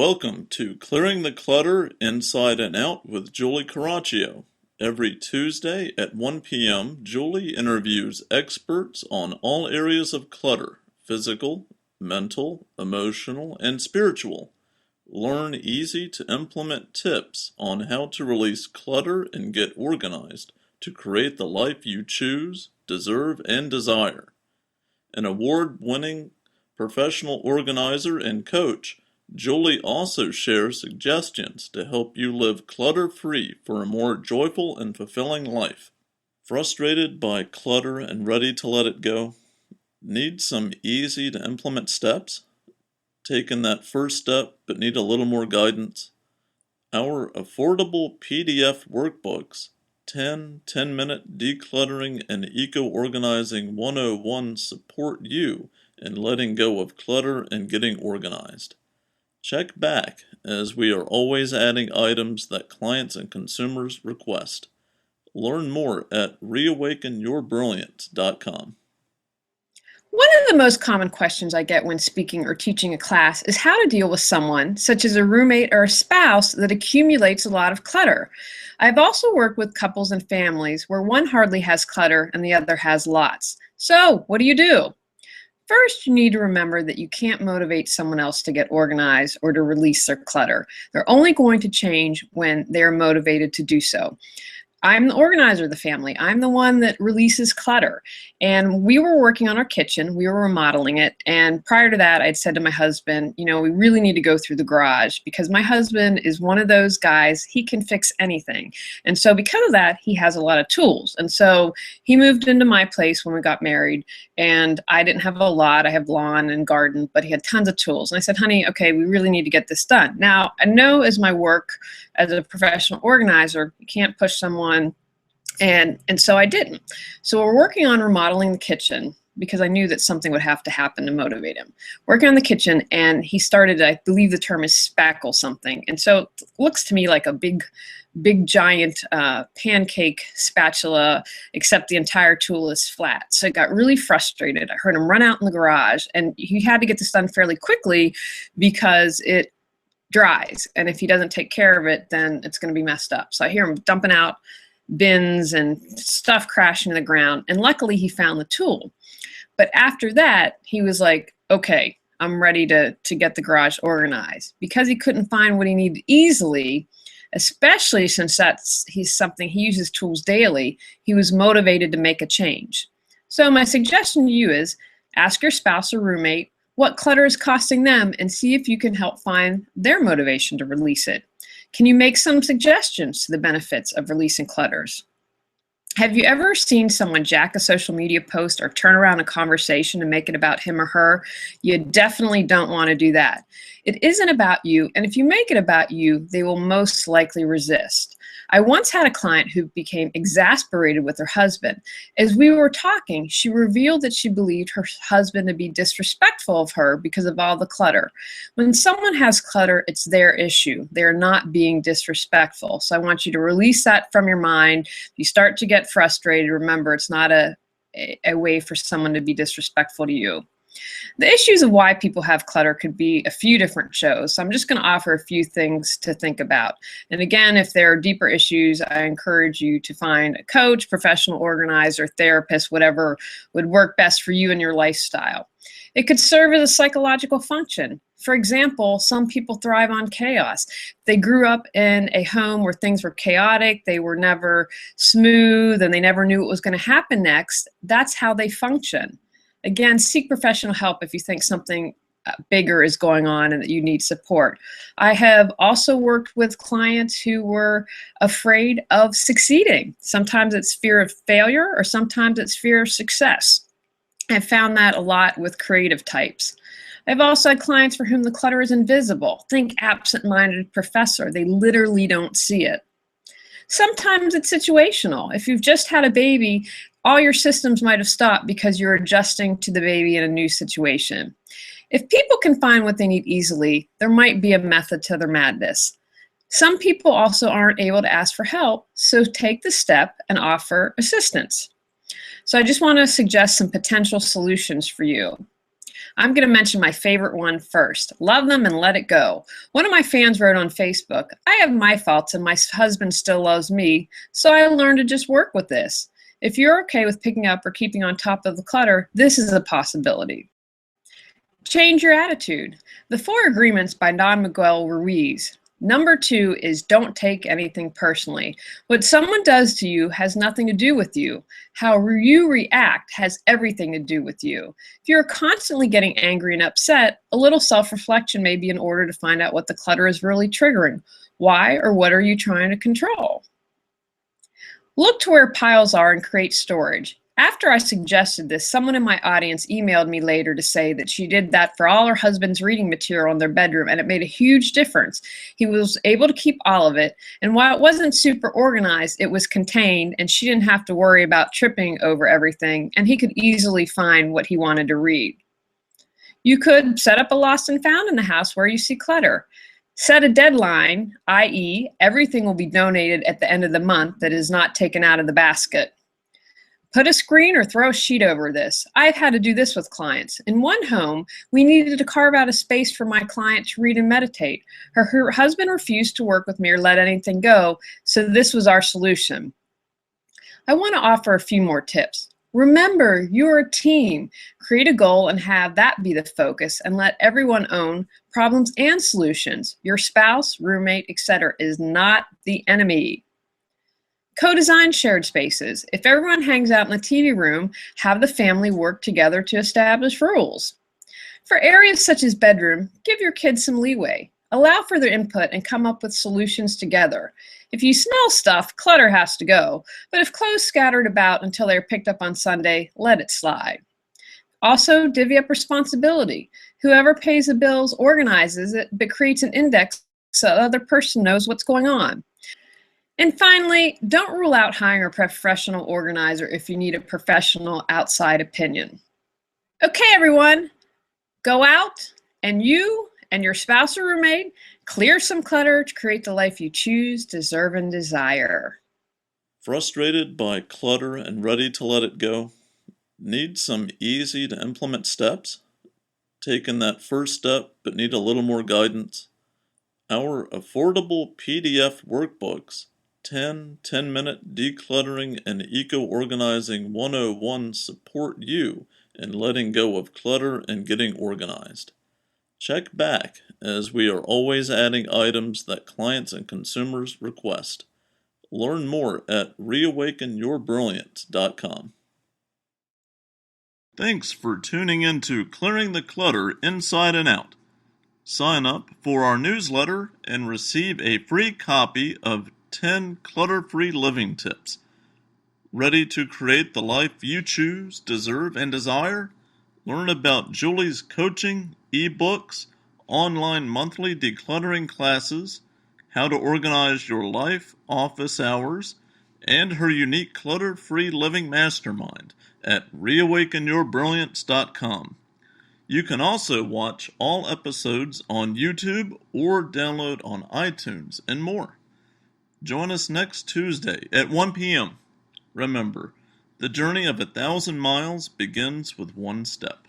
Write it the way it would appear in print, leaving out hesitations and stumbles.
Welcome to Clearing the Clutter Inside and Out with Julie Coraccio. Every Tuesday at 1 p.m., Julie interviews experts on all areas of clutter: physical, mental, emotional, and spiritual. Learn easy to implement tips on how to release clutter and get organized to create the life you choose, deserve, and desire. An award-winning professional organizer and coach, Julie also shares suggestions to help you live clutter-free for a more joyful and fulfilling life. Frustrated by clutter and ready to let it go? Need some easy to implement steps? Taken that first step but need a little more guidance? Our affordable PDF workbooks, 10-minute decluttering and eco-organizing 101 support you in letting go of clutter and getting organized. Check back, as we are always adding items that clients and consumers request. Learn more at reawakenyourbrilliance.com. One of the most common questions I get when speaking or teaching a class is how to deal with someone, such as a roommate or a spouse, that accumulates a lot of clutter. I've also worked with couples and families where one hardly has clutter and the other has lots. So, what do? First, you need to remember that you can't motivate someone else to get organized or to release their clutter. They're only going to change when they're motivated to do so. I'm the organizer of the family. I'm the one that releases clutter. And we were working on our kitchen. We were remodeling it. And prior to that, I'd said to my husband, we really need to go through the garage because my husband is one of those guys, he can fix anything. And so because of that, he has a lot of tools. And so he moved into my place when we got married. And I didn't have a lot. I have lawn and garden, but he had tons of tools. And I said, honey, okay, we really need to get this done. Now, I know as my work as a professional organizer, you can't push someone. And so I didn't. So we're working on remodeling the kitchen because I knew that something would have to happen to motivate him. Working on the kitchen, and he started, I believe the term is spackle something. And so it looks to me like a big giant pancake spatula, except the entire tool is flat. So I got really frustrated. I heard him run out in the garage, and he had to get this done fairly quickly because it dries. And if he doesn't take care of it, then it's going to be messed up. So I hear him dumping out bins and stuff crashing to the ground. And luckily he found the tool. But after that, he was like, okay, I'm ready to get the garage organized. Because he couldn't find what he needed easily, especially since he's something he uses tools daily, he was motivated to make a change. So my suggestion to you is ask your spouse or roommate what clutter is costing them and see if you can help find their motivation to release it. Can you make some suggestions to the benefits of releasing clutters? Have you ever seen someone jack a social media post or turn around a conversation and make it about him or her? You definitely don't want to do that. It isn't about you, and if you make it about you, they will most likely resist. I once had a client who became exasperated with her husband. As we were talking, she revealed that she believed her husband to be disrespectful of her because of all the clutter. When someone has clutter, it's their issue. They're not being disrespectful. So I want you to release that from your mind. If you start to get frustrated, remember it's not a way for someone to be disrespectful to you. The issues of why people have clutter could be a few different shows, so I'm just going to offer a few things to think about. And again, if there are deeper issues, I encourage you to find a coach, professional organizer, therapist, whatever would work best for you and your lifestyle. It could serve as a psychological function. For example, some people thrive on chaos. They grew up in a home where things were chaotic, they were never smooth, and they never knew what was going to happen next. That's how they function. Again, seek professional help if you think something bigger is going on and that you need support. I have also worked with clients who were afraid of succeeding. Sometimes it's fear of failure or sometimes it's fear of success. I've found that a lot with creative types. I've also had clients for whom the clutter is invisible. Think absent-minded professor. They literally don't see it. Sometimes it's situational. If you've just had a baby, all your systems might have stopped because you're adjusting to the baby in a new situation. If people can find what they need easily, there might be a method to their madness. Some people also aren't able to ask for help, so take the step and offer assistance. So I just want to suggest some potential solutions for you. I'm going to mention my favorite one first. Love them and let it go. One of my fans wrote on Facebook, I have my faults and my husband still loves me, so I learned to just work with this. If you're okay with picking up or keeping on top of the clutter, this is a possibility. Change your attitude. The Four Agreements by Don Miguel Ruiz. Number 2 is don't take anything personally. What someone does to you has nothing to do with you. How you react has everything to do with you. If you're constantly getting angry and upset, a little self-reflection may be in order to find out what the clutter is really triggering. Why or what are you trying to control? Look to where piles are and create storage. After I suggested this, someone in my audience emailed me later to say that she did that for all her husband's reading material in their bedroom, and it made a huge difference. He was able to keep all of it, and while it wasn't super organized, it was contained, and she didn't have to worry about tripping over everything, and he could easily find what he wanted to read. You could set up a lost and found in the house where you see clutter. Set a deadline, i.e., everything will be donated at the end of the month that is not taken out of the basket. Put a screen or throw a sheet over this. I've had to do this with clients. In one home, we needed to carve out a space for my client to read and meditate. Her husband refused to work with me or let anything go, so this was our solution. I want to offer a few more tips. Remember, you're a team. Create a goal and have that be the focus, and let everyone own problems and solutions. Your spouse, roommate, etc. is not the enemy. Co-design shared spaces. If everyone hangs out in the TV room, have the family work together to establish rules. For areas such as bedroom, give your kids some leeway. Allow for their input and come up with solutions together. If you smell stuff, clutter has to go. But if clothes scattered about until they're picked up on Sunday, let it slide. Also, divvy up responsibility. Whoever pays the bills organizes it, but creates an index so the other person knows what's going on. And finally, don't rule out hiring a professional organizer if you need a professional outside opinion. Okay, everyone, go out and you and your spouse or roommate clear some clutter to create the life you choose, deserve, and desire. Frustrated by clutter and ready to let it go? Need some easy to implement steps? Taken that first step but need a little more guidance? Our affordable PDF workbooks, 10-minute decluttering and eco-organizing 101 support you in letting go of clutter and getting organized. Check back, as we are always adding items that clients and consumers request. Learn more at reawakenyourbrilliance.com. Thanks for tuning in to Clearing the Clutter Inside and Out. Sign up for our newsletter and receive a free copy of 10 clutter-free living tips. Ready to create the life you choose, deserve, and desire? Learn about Julie's coaching, ebooks, online monthly decluttering classes, how to organize your life, office hours, and her unique clutter-free living mastermind at reawakenyourbrilliance.com. You can also watch all episodes on YouTube or download on iTunes and more. Join us next Tuesday at 1 p.m. Remember, the journey of 1,000 miles begins with one step.